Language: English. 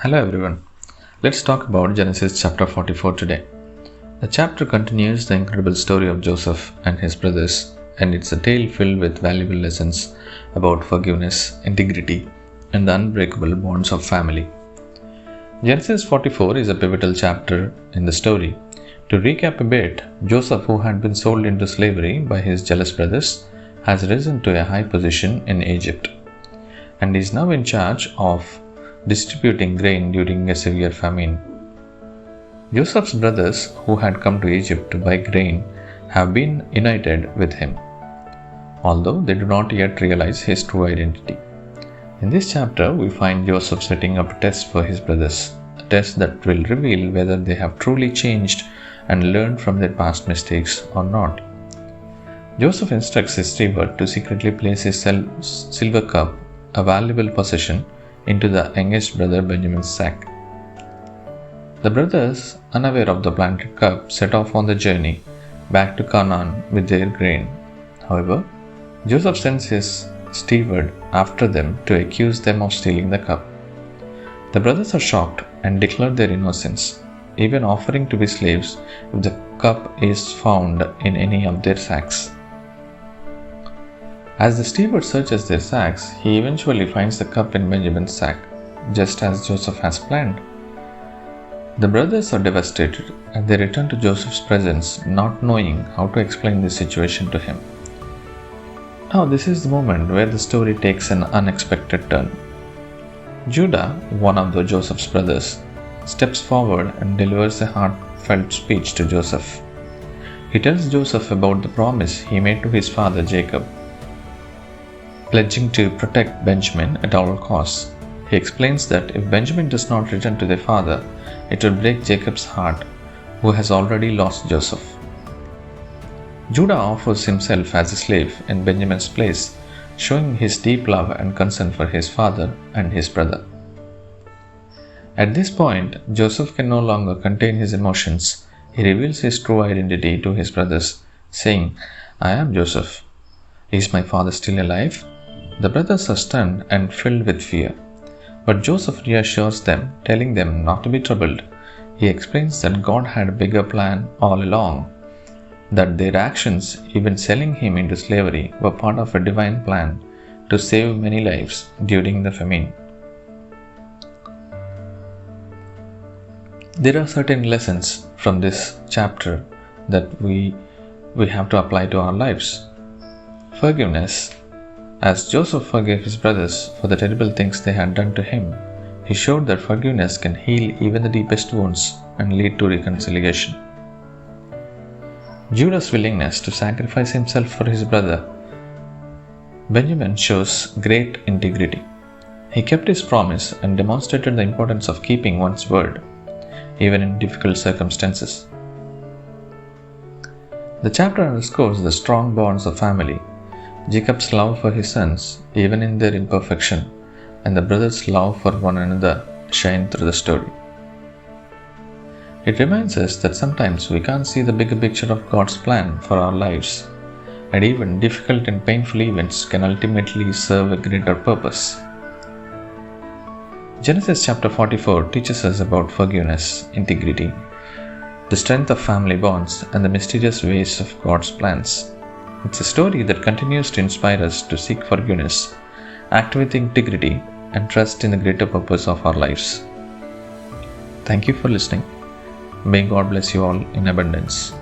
Hello everyone. Let's talk about Genesis chapter 44 today. The chapter continues the incredible story of Joseph and his brothers, and it's a tale filled with valuable lessons about forgiveness, integrity, and the unbreakable bonds of family. Genesis 44 is a pivotal chapter in the story. To recap a bit, Joseph, who had been sold into slavery by his jealous brothers, has risen to a high position in Egypt and is now in charge of distributing grain during a severe famine. Joseph's brothers, who had come to Egypt to buy grain, have been united with him, although they do not yet realize his true identity. In this chapter, we find Joseph setting up a test for his brothers, a test that will reveal whether they have truly changed and learned from their past mistakes or not. Joseph instructs his steward to secretly place his silver cup, a valuable possession, into the youngest brother Benjamin's sack. The brothers, unaware of the planted cup, set off on the journey back to Canaan with their grain. However, Joseph sends his steward after them to accuse them of stealing the cup. The brothers are shocked and declare their innocence, even offering to be slaves if the cup is found in any of their sacks. As the steward searches their sacks, he eventually finds the cup in Benjamin's sack, just as Joseph has planned. The brothers are devastated and they return to Joseph's presence, not knowing how to explain this situation to him. Now, this is the moment where the story takes an unexpected turn. Judah, one of Joseph's brothers, steps forward and delivers a heartfelt speech to Joseph. He tells Joseph about the promise he made to his father Jacob, pledging to protect Benjamin at all costs. He explains that if Benjamin does not return to their father, it will break Jacob's heart, who has already lost Joseph. Judah offers himself as a slave in Benjamin's place, showing his deep love and concern for his father and his brother. At this point, Joseph can no longer contain his emotions. He reveals his true identity to his brothers, saying, "I am Joseph. Is my father still alive?" The brothers are stunned and filled with fear, but Joseph reassures them, telling them not to be troubled. He explains that God had a bigger plan all along, that their actions, even selling him into slavery, were part of a divine plan to save many lives during the famine. There are certain lessons from this chapter that we have to apply to our lives. Forgiveness. As Joseph forgave his brothers for the terrible things they had done to him, he showed that forgiveness can heal even the deepest wounds and lead to reconciliation. Judah's willingness to sacrifice himself for his brother Benjamin shows great integrity. He kept his promise and demonstrated the importance of keeping one's word, even in difficult circumstances. The chapter underscores the strong bonds of family, Jacob's love for his sons, even in their imperfection, and the brothers' love for one another shine through the story. It reminds us that sometimes we can't see the bigger picture of God's plan for our lives, and even difficult and painful events can ultimately serve a greater purpose. Genesis chapter 44 teaches us about forgiveness, integrity, the strength of family bonds, and the mysterious ways of God's plans. It's a story that continues to inspire us to seek forgiveness, act with integrity, and trust in the greater purpose of our lives. Thank you for listening. May God bless you all in abundance.